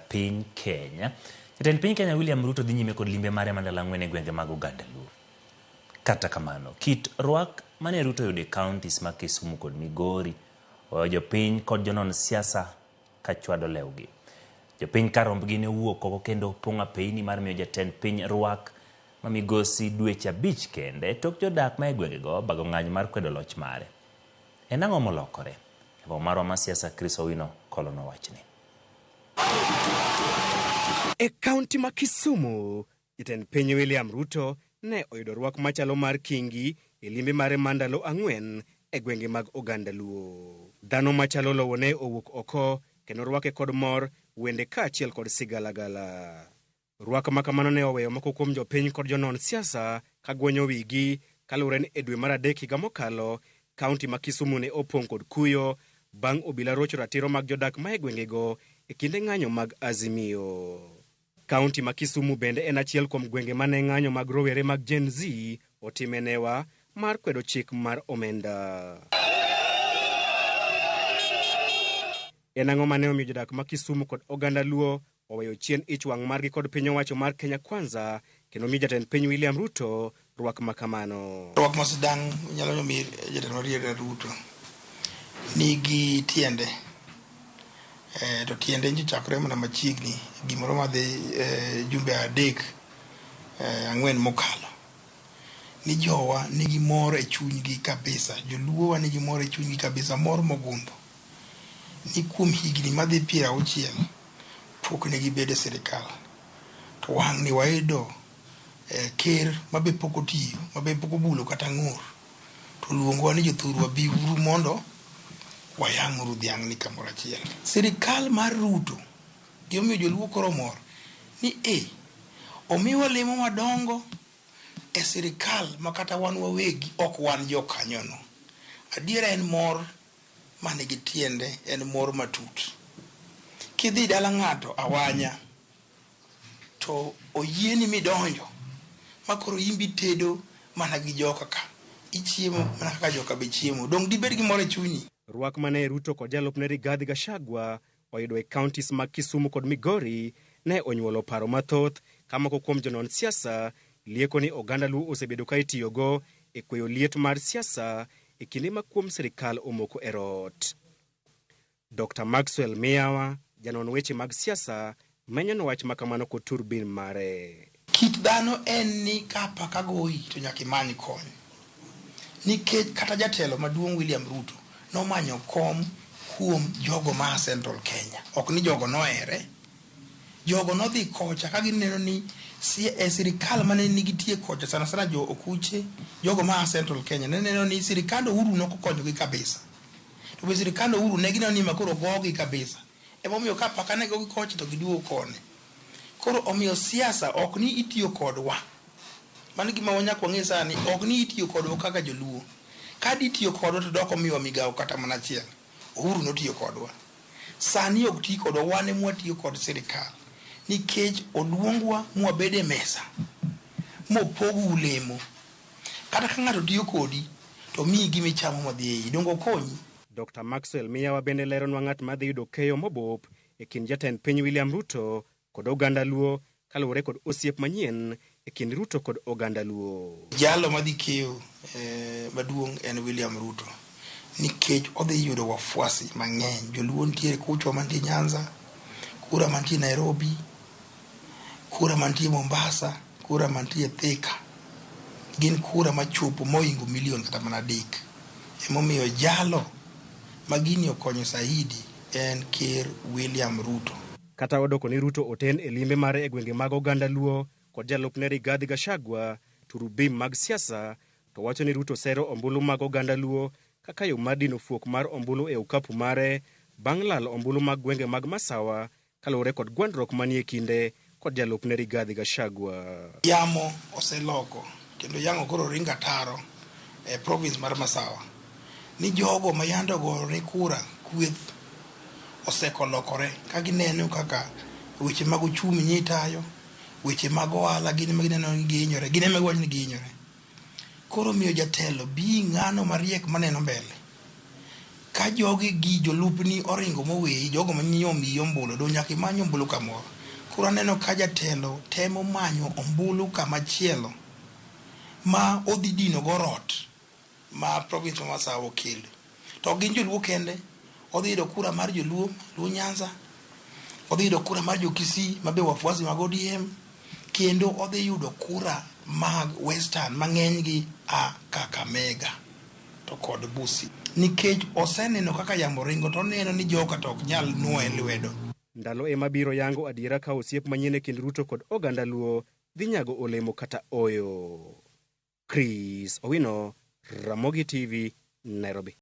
piny Kenya. Jatend piny Kenya William Ruto dhi nyime kod limbe mare mandalo 4 e gwenge mag Oganda Luo. Kata kamano, kit rwak mane Ruto yudo e counties mag Kisumu kod Migori oweyo jopiny kod jonon siasa ka chwado lewgi. Jopiny karombgi ne wuok oko kendo pong'o apeyni mar miyo jatend piny rwak ma migosi dweche 5 kende tok jodak ma e gwengego bago ng'anyo mar kwedo loch mare. En ang'o molokore? Jabom marwa ma siasa Chris Owino kolono wachni. E kaunti ma Kisumu, jatend piny William Ruto ne oyudo rwak machalo mar kingi e limbe mare mandalo 4 e gwenge mag Oganda Luo. Dhano machalo lowo ne owuok oko kendo rwake kod mor, wende kaachiel kod sigalagala. Rwak makamano ne oweyo moko kuom jopiny kod jonon siasa ka gwenyo wigi kaluwore ni e dwe mar 3 higa mokalo, kaunti ma Kisumu ne opong' kod kuyo bang' obila rocho ratiro mag jodak ma e gwengego e kinde ng'anyo mag Azimio. Kaunti ma Kisumu bende en achiel kuom gwenge mane ng'anyo mag rowere mag Gen Z otimenewa mar kwedo chik mar omenda. En ang'o mane omiyo jodak ma Kisumu kod Oganda Luo oweyo chien ich wang' margi kod piny owacho mar Kenya Kwanza kendo miyo jatend piny William Ruto rwak makamano? Rwak masidang' nyalo miyo jatend William Ruto nigi tiende. To tiende nyochakore mana machiegni gimoro madhi jumbe 3-4 mokalo. Ni jowa nigi mor e chunygi kabisa. Joluo wa nigi mor e chunygi kabisa, mor mogundho. Ni kuom higni madhi 60 pok negi bedo sirikal. To wang' ni wayudo ker mabe pok otiyo, mabe pok obulo kata ng'ur. To luongo ni jothurwa bi uru mondo wayang'uru dhiang' ni kamoro achiel. Sirikal mar Ruto gimomiyo joluo koro mor ni omiwa lemo madongo e sirikal makata wan wawegi ok wan jokanyono. Adiera en mor manigi tiende, en mor matut. Kidhi dala ng'ato awanya to oyieni midonjo makoro imbi tedo mana gi joka ka ichiemo mana kaka joka be chiemo. Dong dibed gi mor e chunyi. Rwak mane Ruto kod jalupne Rigathi Gachagua oyudo e counties mag Kisumu kod Migori ne onyuolo paro mathoth ka moko kuom jonon siasa lieko ni Oganda Luo osebedo ka itiyogo e kweyo liet mar siasa e kinde ma kuom sirikal omoko e rot. Dr. Maxwell Miyawa, janon weche mag siasa, menyono wach makamano kod turbin mare. Kit dhano en ni kapa kagoyi to nyaka imany kony. Nikech kata jatelo maduong' William Ruto nomanyo kom kuom jogo ma Central Kenya. Ok ni jogo nohere. Jogo nodhi kocha ka gineno ni sirikal mane nigitie kocha sana sana jo okuche, jogo ma Central Kenya neno ni sirikal Uhuru nokonyogi kabisa. To be sirikal Uhuru ne gineno ni makoro gogi kabisa. Emomiyo ka paka ne gogi kocha to giduogo kone. Koro omiyo siasa ok ni itiyo kodwa. Mano gima wanyaka wang'e sani, ok ni itiyo kodwa kaka joluo. Kadi itiyo kodwa to doko miwa migawo kata mana achiel. Uhuru notiyo kodwa. Sani ok tiyo kodwa, wane mwatiyo kod sirikal. Nikech oluongwa mwabede mesa. Mopogu ulemo. Kata ka ng'ato tiyo kodi to miyi gimi chamo madhi ei. Dongo konyi. Dr. Maxwell Miyawa bende leronwa ng'at madhi yudo keyo mobop e kind jatend piny William Ruto kod Oganda Luo kaluwore kod osiep manyien e kind Ruto kod Oganda Luo. Jalo madhi keyo maduong' en William Ruto. Nikech odhi yudo wafuasi mang'eny. Joluo nitiere kucho mantie Nyanza, kura mantie Nairobi, kura mantie Mombasa, kura mantie Thika. Gin kura machopo moingo milion kata mana 3. Emomiyo jalo magini okonyo saidi en ker William Ruto. Kata odoko ni Ruto oten e limbe mare e gwenge mag Oganda Luo kod jalupne Rigathi Gachagua turubim mag siasa to wacho ni Ruto sero ombulu mag Oganda Luo kaka yo mar dino fuok mar ombulu e okapu mare bang' lalo ombulu mag gwenge mag Masawa kaluwore kod gwandruok manie kinde kod jalupne Rigathi Gachagua. Yamo oseloko kendo yango koro ringa taro e province mar Masawa. Ni jogo mayando gore kura kweth osekolokore ka gineno kaka weche mag uchumi nyitayo, weche mag ohala gin magineno ni gihinyore, gin ema giwacho ni gihinyore. Koro miyo jatelo bi ng'ano mariek maneno mbele ka jogi gi jolupni oringo moweyi, jogo manyiewo miyi ombulu, do nyaka imany ombulu kamoro. Koro aneno ka jatelo temo manyo ombulu kamachielo ma odhi dino go rot ma province ma Masawa okel. To gin joluo kende, odhi yudo kura mar joluo, Luo Nyanza, odhi yudo kura mar jo-Kisii mabe wafuasi mag ODM, kendo odhi yudo kura mag Western mang'eny gi a Kakamega to kod Busia. Nikech oseneno kaka yamo ringo to neno ni joka to ok nyal nuoye lwedo. Ndalo ema biro yango adiera ka osiep manyien e kind Ruto kod oganda Luo dhi nyago olemo kata oyo. Chris Owino, Ramogi TV, Nairobi.